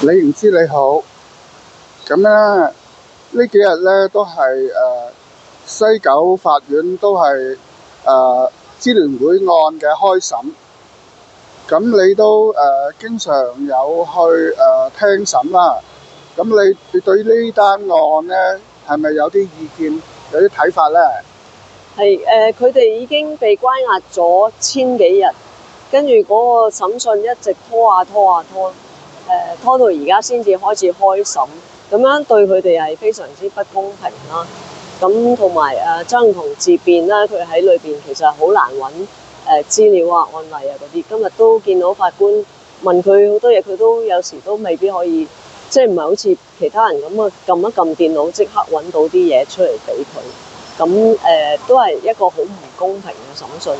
李唔知你好，咁咧呢幾日咧都係西九法院都係支聯會案嘅開審，咁你都經常有去聽審啦。咁你對呢單案咧係咪有啲意見，有啲睇法咧？係佢哋已經被關押咗千幾日，跟住嗰個審訊一直拖啊拖啊拖，拖到而家先至開始開審，咁樣對佢哋係非常之不公平啦。咁同埋曾鈺彤自辯啦，佢喺裏邊其實好難揾資料啊、案例啊嗰啲。今日都見到法官問佢好多嘢，佢都有時都未必可以，即係唔係好似其他人咁啊，撳一撳電腦即刻揾到啲嘢出嚟俾佢。咁都係一個好唔公平嘅審訊啦。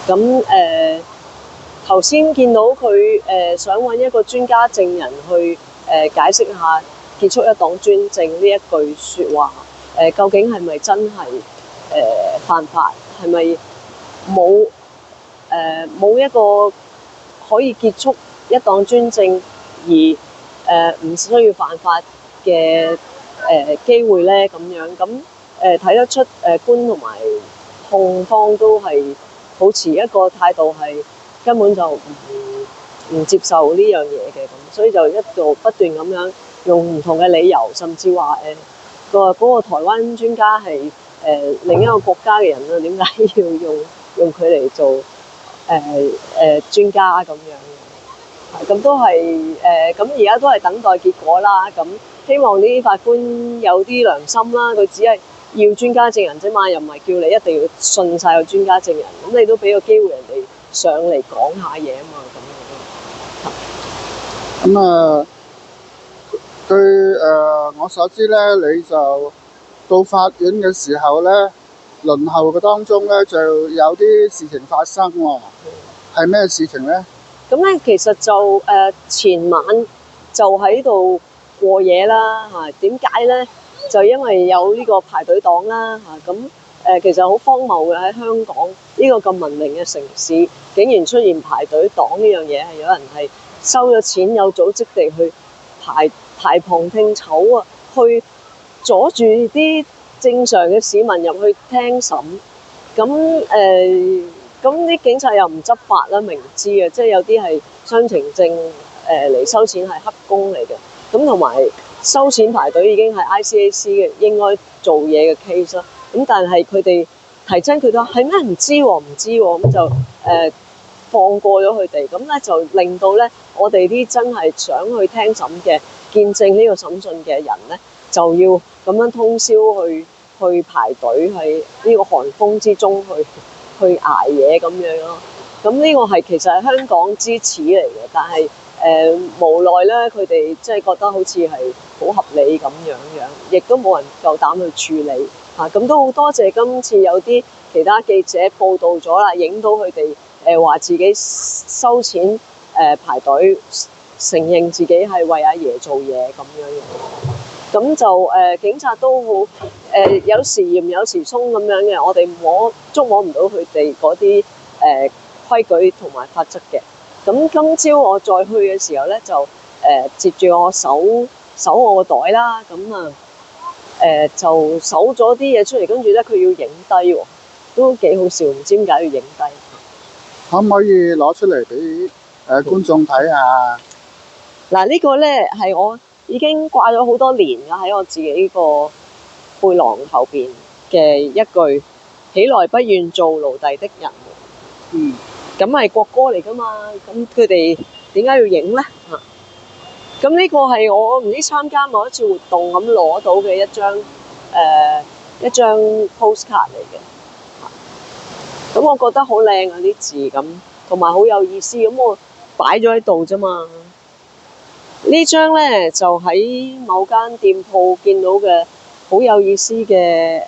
咁頭先見到佢想揾一個專家證人去解釋下結束一黨專政呢一句説話，究竟係咪真係犯法？係咪冇一個可以結束一黨專政而唔需要犯法嘅機會咧？咁樣咁。睇得出官同埋控方都係保持一個態度，係根本就唔接受呢樣嘢嘅，咁所以就一度不斷咁樣用唔同嘅理由，甚至話嗰個台灣專家係另一個國家嘅人啊，點解要用佢嚟做專家咁樣？咁都係咁而家都係等待結果啦。咁希望呢啲法官有啲良心啦，佢只係要專家證人啫嘛，又唔係叫你一定要信晒個專家證人，咁你都俾個機會人哋上嚟講下嘢啊嘛，咁樣。咁據我所知咧，你就到法院嘅時候咧，輪候嘅當中咧就有啲事情發生喎，係咩事情咧？咁咧其實就前晚就喺度過夜啦嚇，點解咧？就因為有呢個排隊黨啦嚇，咁其實好荒謬嘅，喺香港呢個咁文明嘅城市，竟然出現排隊黨呢樣嘢，係有人係收咗錢，有組織地去排旁聽籌啊，去阻住啲正常嘅市民入去聽審。咁啲警察又唔執法啦，明知嘅，即係有啲係雙程證嚟收錢係黑工嚟嘅，咁同埋收錢排隊已經係 ICAC 嘅應該做嘢嘅 case 啦。咁但係佢哋提真佢都話係咩唔知喎，唔知喎，咁就放過咗佢哋，咁咧就令到咧我哋啲真係想去聽審嘅見證呢個審訊嘅人咧，就要咁樣通宵去排隊喺呢個寒風之中去捱嘢咁樣咯。咁呢個係其實係香港之恥嚟嘅，但係無奈咧，佢哋即係覺得好似係好合理咁樣，亦都冇人夠膽去處理嚇。咁都好多謝今次有啲其他記者報道咗啦，影到佢哋話自己收錢排隊，承認自己係為阿爺做嘢咁樣樣。咁就警察都好有時嚴有時鬆咁樣嘅，我哋捉摸唔到佢哋嗰啲規矩同埋法則嘅。咁今朝我再去嘅時候咧，就接住我搜我個袋啦，咁啊就搜咗啲嘢出嚟，跟住咧佢要影低喎，都幾好笑，唔知點解要影低。可唔可以攞出嚟俾觀眾睇下？嗱，呢個咧係我已經掛咗好多年㗎，喺我自己個背囊後邊嘅一句：起來不願做奴隸的人。咁係國歌嚟㗎嘛，咁佢哋點解要影咧？咁呢個係我唔知參加某一次活動咁攞到嘅一張 postcard 嚟嘅。咁我覺得好靚啊啲字咁，同埋好有意思，咁我擺咗喺度啫嘛。呢張咧就喺某間店鋪見到嘅好有意思嘅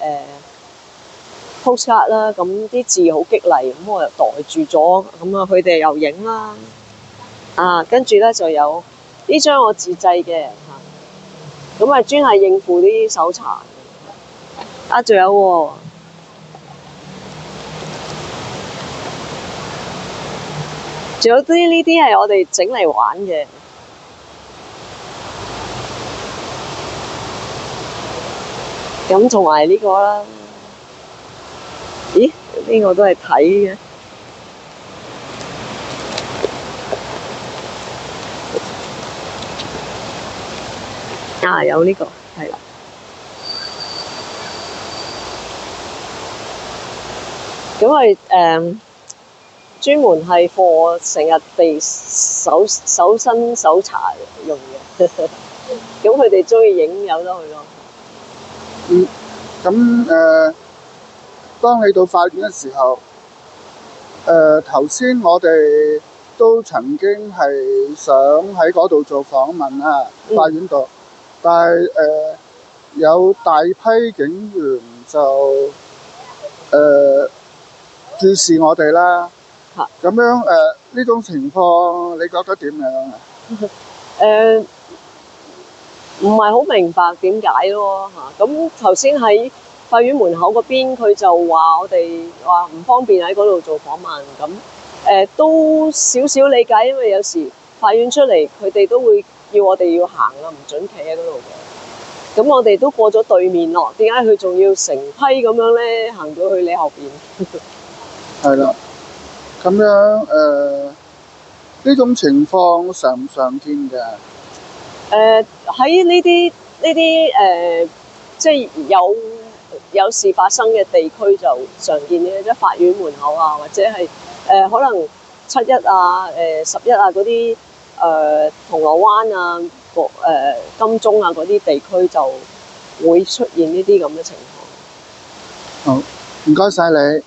postcard 啦，咁啲字好激勵，咁我又袋住咗，咁啊佢哋又影啦，跟住咧就有呢張我自製嘅嚇，咁啊專係應付啲搜查仲有喎，仲有啲呢啲係我哋整嚟玩嘅。咁同埋呢個啦，咦？呢個都係睇嘅。啊，有呢個係啦。咁係專門係貨成日被搜身搜查用嘅。咁佢哋中意影有得去咯。咁當你到法院嘅時候，頭先我哋都曾經係想喺嗰度做訪問啊，法院度，但係有大批警員就注視我哋啦。咁樣呢種情況，你覺得點樣啊？唔係好明白點解咯嚇。咁頭先喺法院門口嗰邊，佢就話我哋話唔方便喺嗰度做訪問。咁都少少理解，因為有時法院出嚟，佢哋都會要我哋要行啊，唔準企喺嗰度嘅。咁我哋都過咗對面咯，點解佢仲要成批咁樣咧行到去你後邊？係啦，咁樣呢種情況常唔常見嘅？喺呢啲即係有事發生嘅地區就常見嘅，即係法院門口啊，或者係可能7·1啊、11啊嗰啲銅鑼灣啊、金鐘啊嗰啲地區就會出現呢啲咁嘅情況。好，唔該晒你。